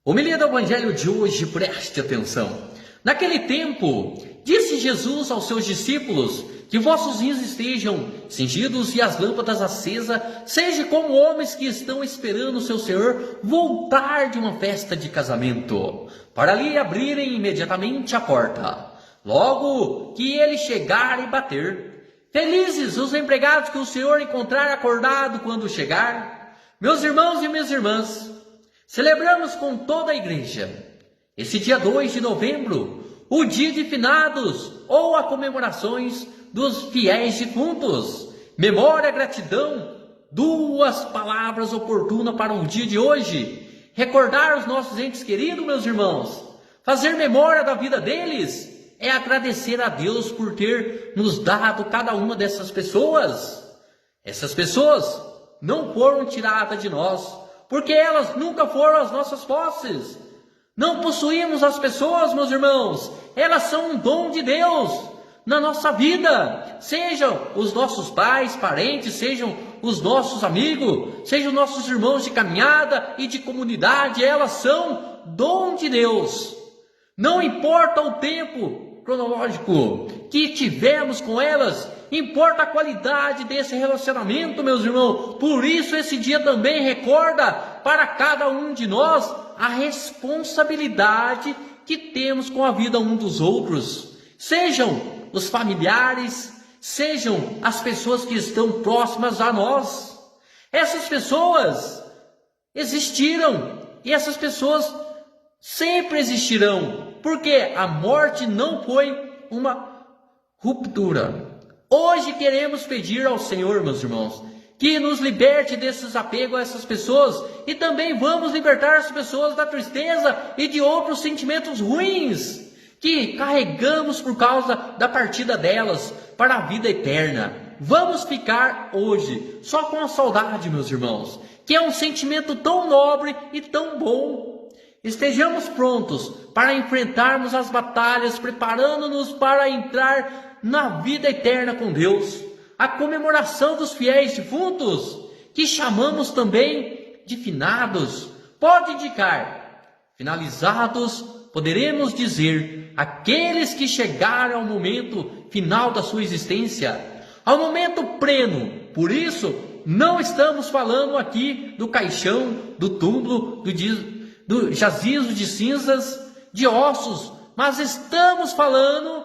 Homilia do Evangelho de hoje, preste atenção. Naquele tempo, disse Jesus aos seus discípulos, que vossos rins estejam cingidos e as lâmpadas acesas, seja como homens que estão esperando o seu Senhor voltar de uma festa de casamento, para lhe abrirem imediatamente a porta, logo que ele chegar e bater. Felizes os empregados que o Senhor encontrar acordado quando chegar. Meus irmãos e minhas irmãs, celebramos com toda a igreja esse dia 2 de novembro, o dia de finados ou a comemorações dos fiéis defuntos. Memória, gratidão, duas palavras oportunas para o dia de hoje. Recordar os nossos entes queridos, meus irmãos. Fazer memória da vida deles é agradecer a Deus por ter nos dado cada uma dessas pessoas. Essas pessoas não foram tiradas de nós, porque elas nunca foram as nossas posses. Não possuímos as pessoas, meus irmãos. Elas são um dom de Deus na nossa vida. Sejam os nossos pais, parentes, sejam os nossos amigos, sejam os nossos irmãos de caminhada e de comunidade. Elas são dom de Deus. Não importa o tempo cronológico que tivemos com elas, importa a qualidade desse relacionamento, meus irmãos. Por isso esse dia também recorda para cada um de nós a responsabilidade que temos com a vida um dos outros. Sejam os familiares, sejam as pessoas que estão próximas a nós. Essas pessoas existiram e essas pessoas sempre existirão, porque a morte não foi uma ruptura. Hoje queremos pedir ao Senhor, meus irmãos, que nos liberte desses apegos a essas pessoas, e também vamos libertar as pessoas da tristeza e de outros sentimentos ruins que carregamos por causa da partida delas para a vida eterna. Vamos ficar hoje só com a saudade, meus irmãos, que é um sentimento tão nobre e tão bom. Estejamos prontos para enfrentarmos as batalhas, preparando-nos para entrar na vida eterna com Deus. A comemoração dos fiéis defuntos, que chamamos também de finados, pode indicar finalizados, poderemos dizer, aqueles que chegaram ao momento final da sua existência, ao momento pleno. Por isso, não estamos falando aqui do caixão, do túmulo, do jazigo de cinzas, de ossos, mas estamos falando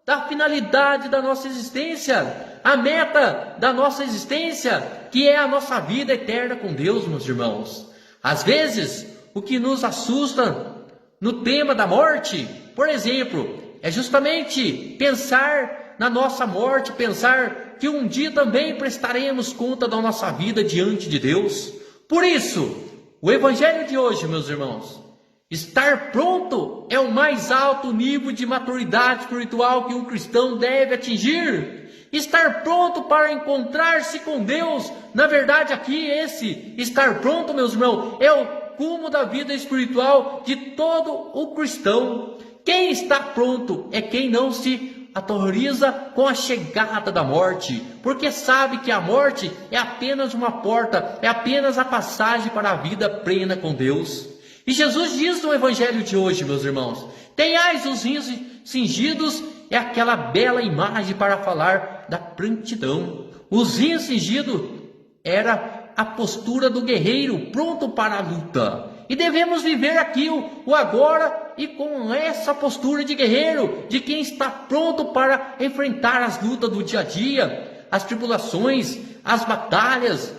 da finalidade da nossa existência, a meta da nossa existência, que é a nossa vida eterna com Deus, meus irmãos. Às vezes, o que nos assusta no tema da morte, por exemplo, é justamente pensar na nossa morte, pensar que um dia também prestaremos conta da nossa vida diante de Deus. Por isso, o Evangelho de hoje, meus irmãos, estar pronto é o mais alto nível de maturidade espiritual que um cristão deve atingir. Estar pronto para encontrar-se com Deus. Na verdade, aqui esse estar pronto, meus irmãos, é o cúmulo da vida espiritual de todo o cristão. Quem está pronto é quem não se aterroriza com a chegada da morte, porque sabe que a morte é apenas uma porta, é apenas a passagem para a vida plena com Deus. E Jesus diz no Evangelho de hoje, meus irmãos, tenhais os rins cingidos, é aquela bela imagem para falar da prontidão. Os rins cingidos era a postura do guerreiro pronto para a luta. E devemos viver aqui o agora e com essa postura de guerreiro, de quem está pronto para enfrentar as lutas do dia a dia, as tribulações, as batalhas,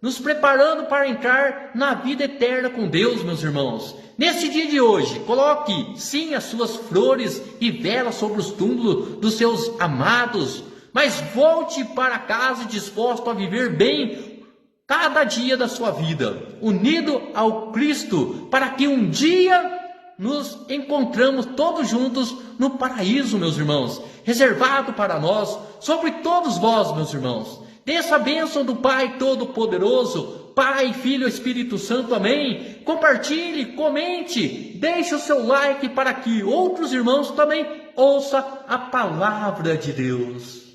nos preparando para entrar na vida eterna com Deus, meus irmãos. Neste dia de hoje, coloque sim as suas flores e velas sobre os túmulos dos seus amados, mas volte para casa disposto a viver bem cada dia da sua vida, unido ao Cristo, para que um dia nos encontramos todos juntos no paraíso, meus irmãos, reservado para nós, sobre todos vós, meus irmãos. Dessa bênção do Pai Todo-Poderoso, Pai, Filho e Espírito Santo, amém. Compartilhe, comente, deixe o seu like para que outros irmãos também ouçam a palavra de Deus.